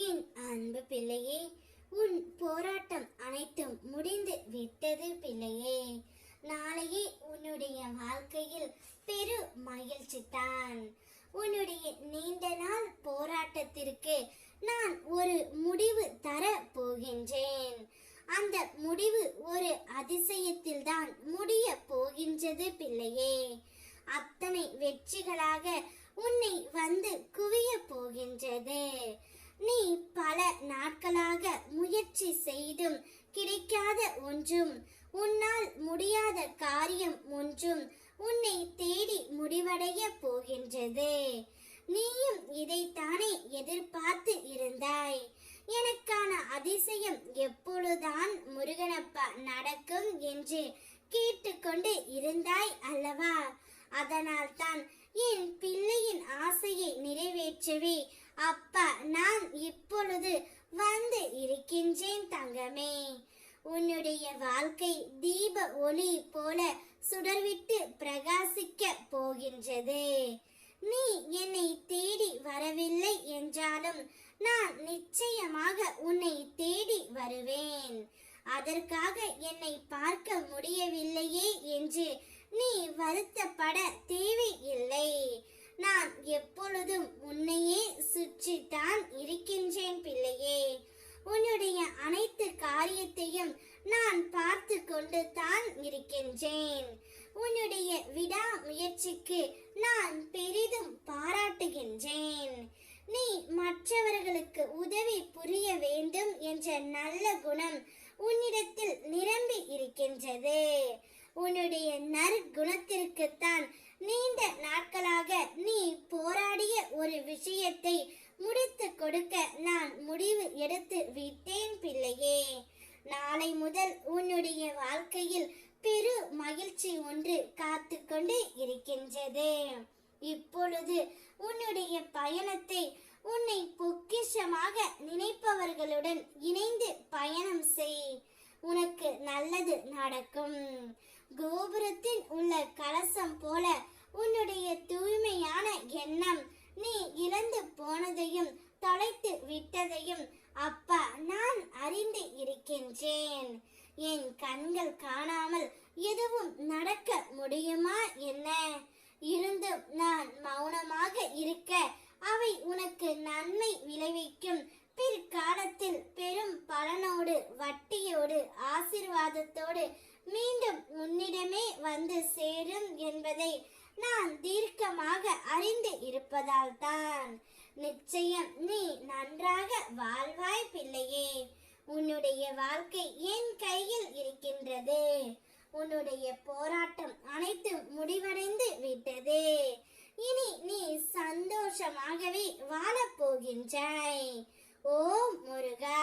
என் அன்பு பிள்ளையே, உன் போராட்டம் அனைத்தும் முடிந்து விட்டது பிள்ளையே. நாளையே உன்னுடைய வாழ்க்கையில் பெரு மகிழ்ச்சி தான். உன்னுடைய நீண்ட நாள் போராட்டத்திற்கு நான் ஒரு முடிவு தர போகின்றேன். அந்த முடிவு ஒரு அதிசயத்தில் தான் முடிய போகின்றது பிள்ளையே. அத்தனை வெற்றிகளாக உன்னை வந்து குவிய போகின்றது. நீ பல நாட்களாக முயற்சி செய்தும் கிடைக்காத ஒன்றும், உன்னால் முடியாத காரியம் ஒன்றும் உன்னை தேடி முடிவடைய போகின்றது. நீயும் இதைத்தானே எதிர்பார்த்து இருந்தாய். எனக்கான அதிசயம் எப்பொழுதுதான் முருகனப்பா நடக்கும் என்று கேட்டுக்கொண்டு இருந்தாய் அல்லவா? அதனால் தான் என் பிள்ளையின் ஆசையை நிறைவேற்றவே அப்பா நான் இப்பொழுது வந்து இருக்கின்றேன் தங்கமே. உன்னுடைய வாழ்க்கை தீப ஒளி போல சுடர்விட்டு பிரகாசிக்க போகின்றது. நீ என்னை தேடி வரவில்லை என்றாலும் நான் நிச்சயமாக உன்னை தேடி வருவேன். அதற்காக என்னை பார்க்க முடியவில்லையே என்று நீ வருத்தப்பட தேவையில்லை. நான் எப்பொழுதும் உன்னையே சுற்றித்தான் இருக்கின்றேன் பிள்ளையே. உன்னுடைய அனைத்து காரியத்தையும் நான் பார்த்து கொண்டு தான் இருக்கின்றேன். உன்னுடைய விடா முயற்சிக்கு நான் பெரிதும் பாராட்டுகின்றேன். நீ மற்றவர்களுக்கு உதவி புரிய வேண்டும் என்ற நல்ல குணம் உன்னிடத்தில் நிரம்பி இருக்கின்றது. உன்னுடைய நற்குணத்திற்குத்தான் நீண்ட நாட்களாக நீ போராடிய ஒரு விஷயத்தை முடித்து கொடுக்க நான் முடிவு எடுத்து விட்டேன் பிள்ளையே. நாளை முதல் உன்னுடைய வாழ்க்கையில் பெரு மகிழ்ச்சி ஒன்று காத்து கொண்டு இருக்கின்றது. இப்பொழுது உன்னுடைய பயணத்தை உன்னை பொக்கிஷமாக நினைப்பவர்களுடன் இணைந்து பயணம் செய். உனக்கு நல்லது நடக்கும். கோபுரத்தில் உள்ள கலசம் போல உன்னுடைய தூய்மையான எண்ணம் நீ இழந்து போனதையும் தொலைத்து விட்டதையும் அப்பா நான் அறிந்து இருக்கின்றேன். என் கண்கள் காணாமல் எதுவும் நடக்க முடியுமா என்ன? இருந்தும் நான் மௌனமாக இருக்க அவை உனக்கு நன்மை விளைவிக்கும். பிற்காலத்தில் பெரும் பலனோடு வட்டியோடு ஆசீர்வாதத்தோடு மீண்டும் உன்னிடமே வந்து சேரும் என்பதை நான் தீர்க்கமாக அறிந்து இருப்பதால் தான் நிச்சயம் நீ நன்றாக வாழ்வாய் பிள்ளையே. உன்னுடைய வாழ்க்கை என் கையில் இருக்கின்றது. உன்னுடைய போராட்டம் அனைத்தும் முடிவடைந்து விட்டது. இனி நீ சந்தோஷமாகவே வாழப் போகின்றாய். ஓம் முருகா.